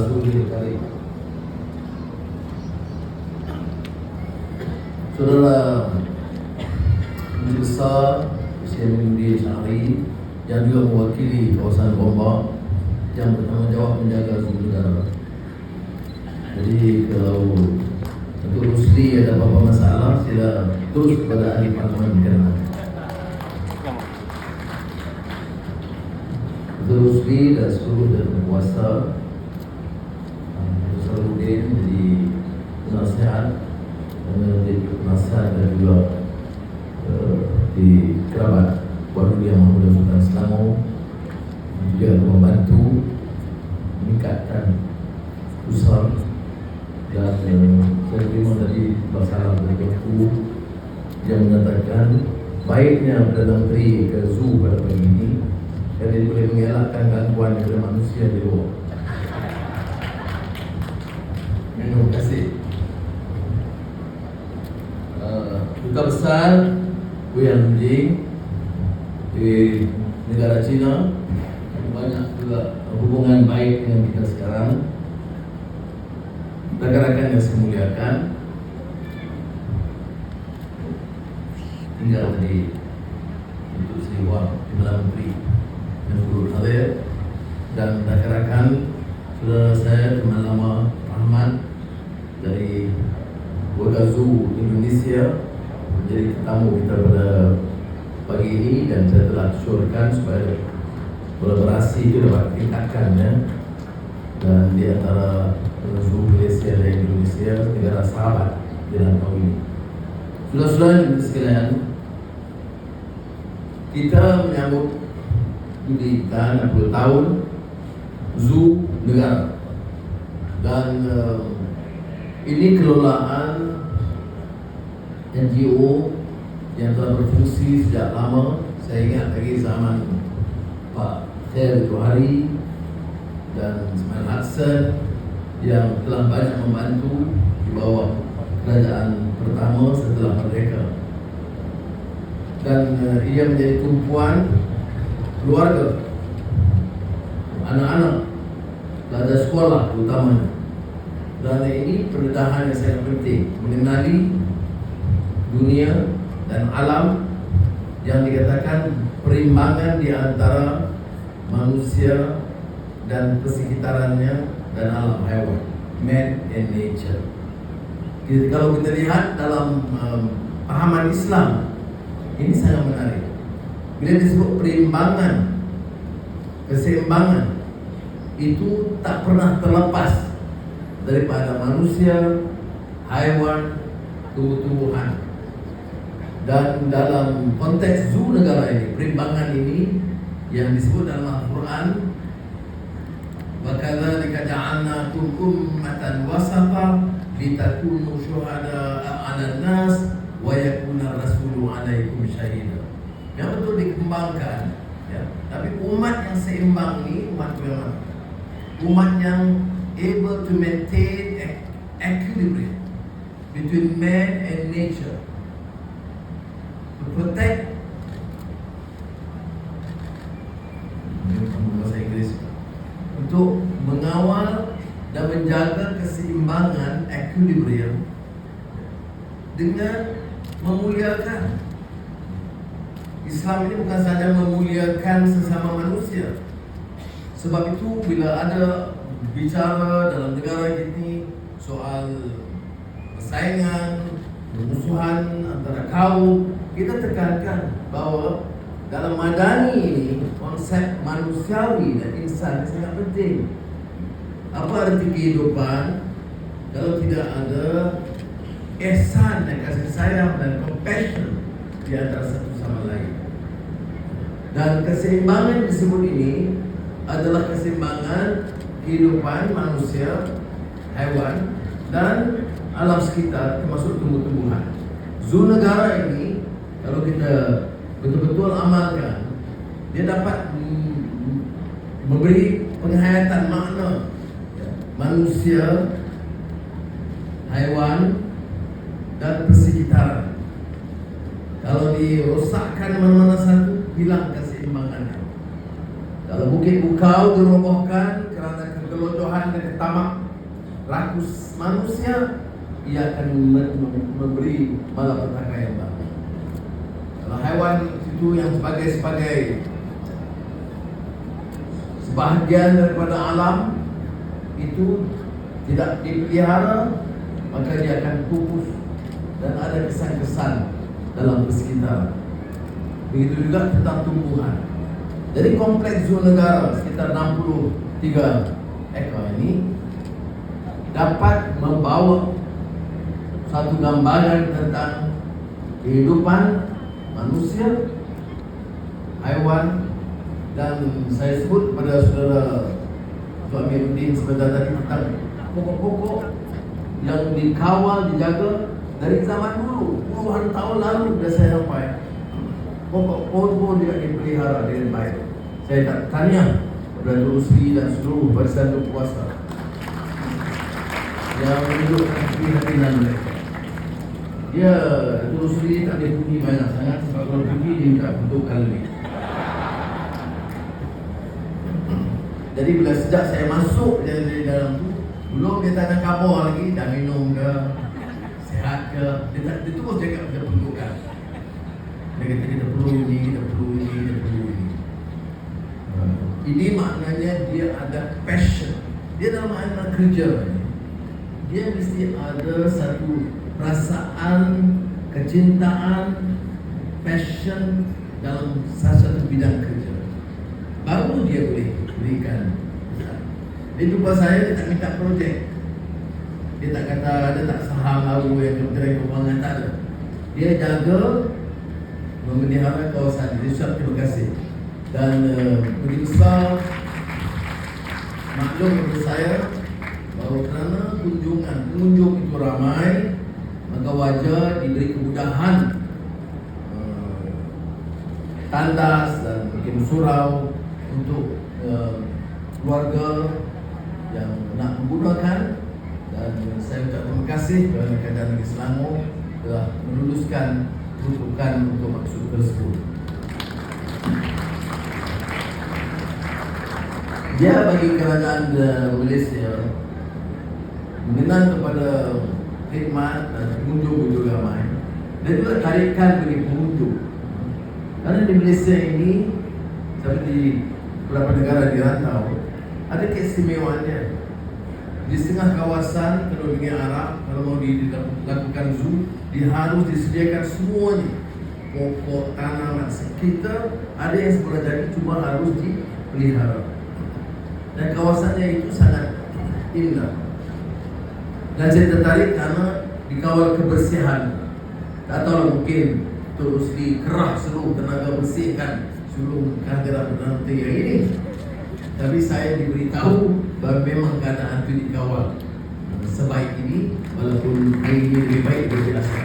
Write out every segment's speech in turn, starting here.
Rasulil Karim. Saudara Menteri Besar Hussein Bin Syahri yang juga mewakili kawasan Gombak yang bertanggungjawab menjaga sumber negara. Jadi kalau untuk Rusli ada apa-apa masalah, sila terus kepada ahli parlimen berkenaan. Untuk Rusli dan seluruh dan kuasa Sarudin jadi penasihat dan menjadi penasihat dan juga di kerabat Baru Yang Mulia Sultan Selangor juga membantu meningkatkan usaha dan saya terima tadi masalah berikutku yang menyatakan baiknya Perdana Menteri ke zoo pada pagi ini kerana dia boleh mengelakkan gangguan kepada manusia di luar. Terima kasih. Duta Besar Guyan Jing di negara China, banyak juga hubungan baik dengan kita sekarang. Rakan-rakan yang saya muliakan, tinggal tadi untuk sewa Perdana Menteri yang turut hadir dan rakan-rakan saudara saya teman lama Rahmat dari Warga Zoo Indonesia menjadi tetamu kita pada pagi ini, dan saya telah syorkan supaya kolaborasi itu dapat ditingkatkan ya. Dan di antara Zoo Malaysia dan Indonesia, negara sahabat di rantau ini. Saudara-saudara sekalian, kita menyambut pendidikan 60 tahun Zoo Negara, dan ini kelolaan NGO yang telah berfungsi sejak lama. Saya ingat lagi zaman Pak Khair Johari dan Ismail Hudson yang telah banyak membantu di bawah kerajaan pertama setelah merdeka, dan ia menjadi tumpuan keluarga, anak-anak, pelajar sekolah terutamanya. Dan ini pendedahan yang sangat penting, mengenali dunia dan alam yang dikatakan perimbangan di antara manusia dan persekitarannya dan alam haiwan, man and nature. Kalau kita lihat dalam pahaman Islam, ini sangat menarik. Bila disebut perimbangan, keseimbangan, itu tak pernah terlepas daripada manusia, haiwan, tumbuh-tumbuhan. Dan dalam konteks zoo negara ini, perimbangan ini yang disebut dalam Al-Quran, وَكَذَلِكَ جَعَلْنَاكُمْ أُمَّةً وَسَطًا لِتَكُونُوا شُهَدَاءَ عَلَى النَّاسِ وَيَكُونَ الرَّسُولُ عَلَيْكُمْ شَهِيدًا. Yang betul dikembangkan ya. Tapi umat yang seimbang ini umat yang mana? Umat yang able to maintain equilibrium between man and nature, to protect bahasa Inggris, untuk mengawal dan menjaga keseimbangan equilibrium dengan memuliakan. Islam ini bukan saja memuliakan sesama manusia. Sebab itu bila ada bicara dalam negara ini soal persaingan, permusuhan antara kaum, kita tekankan bahawa dalam madani ini konsep manusiawi dan insan sangat penting. Apa arti kehidupan kalau tidak ada ihsan dan kasih sayang dan compassion di antara satu sama lain? Dan keseimbangan disebut ini adalah keseimbangan kehidupan manusia, haiwan, dan alam sekitar termasuk tumbuh-tumbuhan. Zoo negara ini kalau kita betul-betul amalkan, dia dapat memberi penghayatan makna manusia, haiwan, dan persekitaran. Kalau dirosakkan mana-mana satu, hilang keseimbangannya. Kalau bukit bukau dirobohkan kerana kelojohan dan ketamak rakus manusia, ia akan memberi malapetaka yang baru. Kalau haiwan itu yang sebagai sebahagian daripada alam itu tidak dipelihara, maka dia akan pupus dan ada kesan-kesan dalam persekitaran. Begitu juga tentang tumbuhan. Jadi kompleks zoo negara sekitar 63 ekor ini dapat membawa satu gambaran tentang kehidupan manusia, haiwan, dan saya sebut kepada saudara Tuan Amiruddin sebentar tadi tentang pokok-pokok yang dikawal, dijaga dari zaman dulu, puluhan tahun lalu sudah saya sampai. Pokok pohon juga dipelihara dengan baik. Saya tak tanya kepada Datuk Seri dan seluruh barisan berkuasa yang menunjukkan keprihatinan mereka. Dia Datuk Seri tak boleh pergi banyak sangat, sebab kalau pergi dia minta bentukkan lebih. Jadi bila sejak saya masuk dari dalam tu, belum dia tak ada khabar lagi, dah minum ke, sihat ke, dia terus cakap dia bentukkan. Dia kata kita perlu ini, kita perlu ini, kita perlu ini. Ini maknanya dia ada passion. Dia dalam makna kerja ni, dia mesti ada satu perasaan, kecintaan, passion dalam satu bidang kerja. Baru dia boleh berikan. Dia jumpa saya, dia tak minta projek. Dia tak kata, dia tak saham lalu yang Kementerian Keuangan, tak ada. Dia jaga memelihara kawasan Resort. Terima kasih. Dan begitu besar maklum kepada saya bahawa kerana pengunjung itu ramai, maka wajar diberi kemudahan tandas dan mungkin surau untuk keluarga yang nak menggunakan. Dan saya ucap terima kasih kepada Kerajaan Negeri Selangor telah meluluskan peruntukan untuk maksud tersebut. Dia bagi kerajaan Malaysia mengenal kepada khidmat dan pengunjung ramai, dan juga tarikan bagi pengunjung. Karena di Malaysia ini seperti beberapa negara di rantau, ada keistimewaannya. Di setengah kawasan kalau dunia Arab, kalau mau dilakukan zoo, dia harus disediakan semuanya. Pokok, tanaman. Kita ada yang sekolah jadi cuma harus dipelihara. Dan kawasannya itu sangat indah. Dan saya tertarik karena dikawal kebersihan. Tak tahu mungkin terus dikerah seluruh tenaga bersihkan seluruh kehadiran penanti yang ini. Tapi saya diberitahu bahawa memang keadaan itu dikawal sebaik ini, walaupun hari ini lebih baik dari biasa.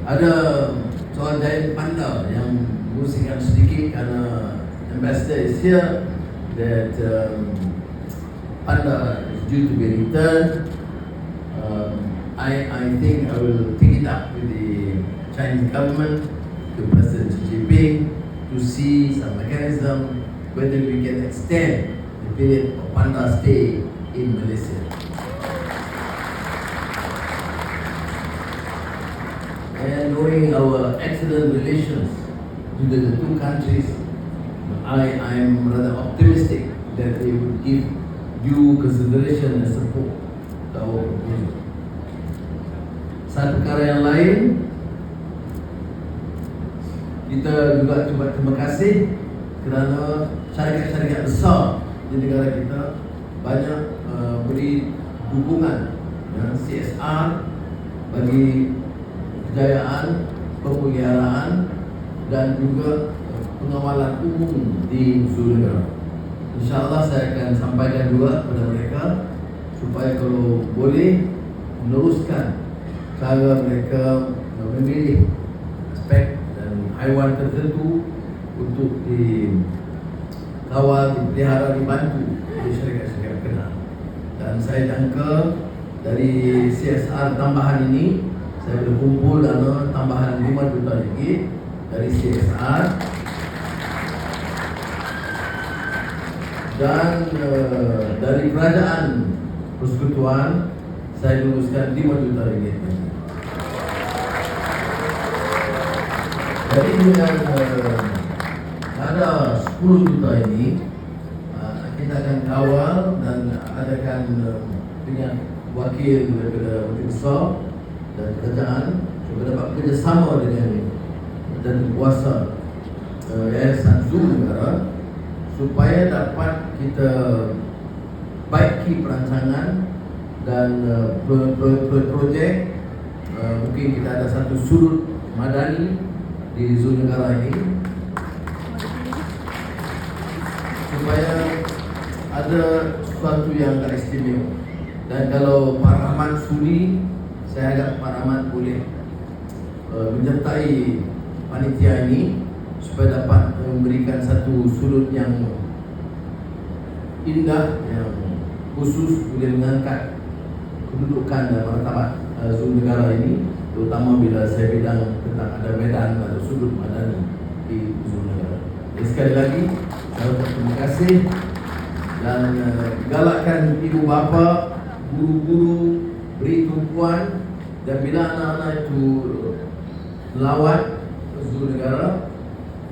Ada soal giant panda yang mengusingkan sedikit karena ambassador is here that panda is due to be returned. I think I will take it up with the Chinese government, to President Xi Jinping, to see some mechanism whether we can extend the period of panda stay in Malaysia. And knowing our excellent relations between the two countries, I am rather optimistic that they would give due consideration and support to our proposal. Satu perkara yang lain, kita juga cuba terima kasih kerana syarikat-syarikat besar di negara kita banyak beri dukungan CSR bagi kejayaan, pemeliharaan dan juga pengawalan umum di seluruh negara. InsyaAllah saya akan sampaikan juga kepada mereka supaya kalau boleh meneruskan cara mereka memilih aspek dan haiwan tertentu untuk dikawal, dipelihara, dibantu oleh syarikat-syarikat kenal. Dan saya jangka dari CSR tambahan ini saya boleh kumpul dana tambahan 5 juta ringgit dari CSR dan dari kerajaan persekutuan saya luluskan 5 juta ringgit. Jadi dengan ada 10 juta ini kita akan kawal dan adakan dengan wakil daripada Menteri Besar dan kerajaan juga dapat bekerjasama dengan dan kuasa Yayasan Zoom Negara supaya dapat kita baiki perancangan dan projek. Mungkin kita ada satu sudut madani di Zoom Negara ini supaya ada sesuatu yang agak istimewa. Dan kalau Pak Rahman sudi, saya harap Pak Rahman boleh menyertai panitia ini supaya dapat memberikan satu sudut yang indah, yang khusus boleh mengangkat kedudukan dan martabat Zoom Negara ini, terutama bila saya bilang tentang ada medan atau sudut madani di Zoom Negara. Jadi sekali lagi saya ucapkan terima kasih dan galakkan ibu bapa, guru-guru beri tumpuan, dan bila anak-anak itu melawat Zoom Negara,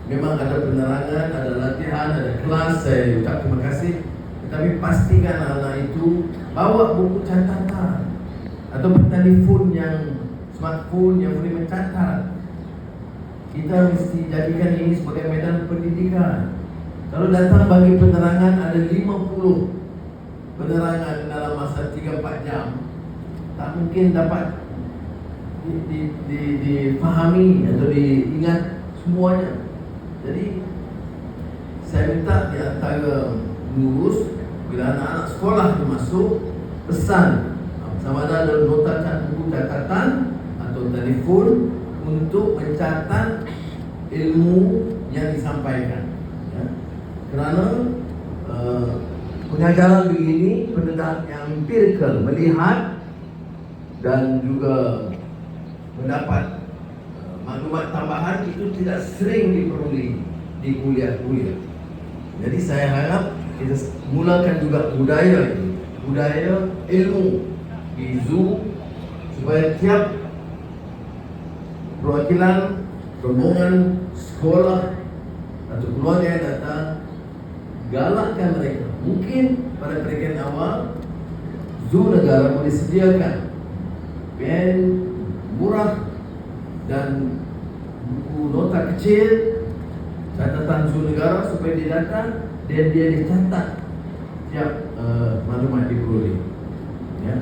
memang ada penerangan, ada latihan, ada kelas, saya ucap terima kasih. Tetapi pastikan anak itu bawa buku catatan atau telefon yang smartphone yang boleh mencatat. Kita mesti jadikan ini sebagai medan pendidikan. Kalau datang bagi penerangan ada 50 penerangan dalam masa 3-4 jam, tak mungkin dapat difahami atau diingat semuanya. Jadi saya minta di antara pengurus, bila anak-anak sekolah itu masuk, pesan sama ada nota buku catatan atau telefon untuk mencatat ilmu yang disampaikan. Ya. Kerana pengajaran begini pendidikan yang empirical, melihat dan juga mendapat maklumat tambahan itu tidak sering diperoleh di kuliah-kuliah. Jadi saya harap kita mulakan juga budaya ini, budaya ilmu di Zoom, supaya tiap perwakilan rombongan sekolah atau keluarga yang datang, galakkan mereka. Mungkin pada peringkat awal Zoom Negara boleh sediakan pen murah dan buku nota kecil catatan Zoom Negara supaya dia datang dan dia dicatat tiap maklumat diperoleh. Ya,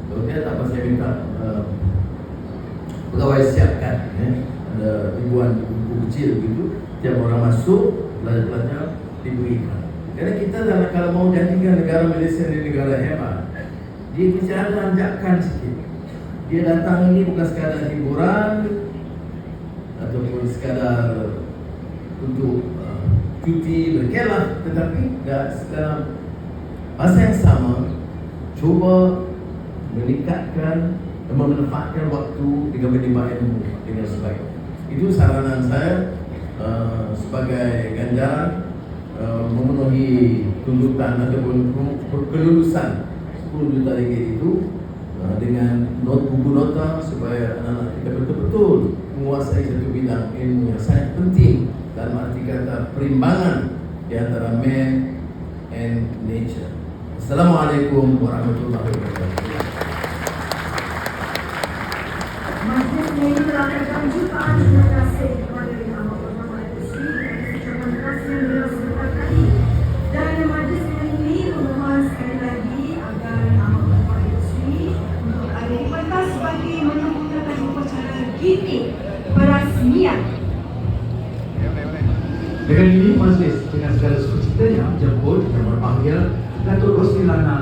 kalau dia tak apa saya minta pegawai siapkan, ya, ada ribuan buku kecil begitu, tiap orang masuk pelajar-pelajar diberikan. Karena kita kalau mau jadikan negara Malaysia ini negara hebat, dia mesti ada anjakan sikit. Dia datang ini bukan sekadar hiburan ataupun sekadar untuk cuti berkelah, tetapi dalam masa yang sama cuba meningkatkan dan memanfaatkan waktu dengan menimba ilmu dengan sebaik. Itu saranan saya sebagai ganjaran memenuhi tuntutan ataupun kelulusan 10 juta ringgit itu dengan buku nota supaya anak-anak kita betul-betul menguasai satu bidang ilmu yang sangat penting dalam arti kata perimbangan di antara man and nature. Assalamualaikum warahmatullahi wabarakatuh. Majlis ini telah berkelanjutan. Terima kasih kepada Yang Amat Berhormat Sri Ucapan kasih beliau sebentar tadi. Dan majlis ini memohon sekali lagi agar Yang Amat Berhormat Sri untuk ada di pentas bagi menyempurnakan upacara gini perasmian. Dengan ini majlis dengan segala sukacitanya menjemput dan memanggil Datuk Rosli Lana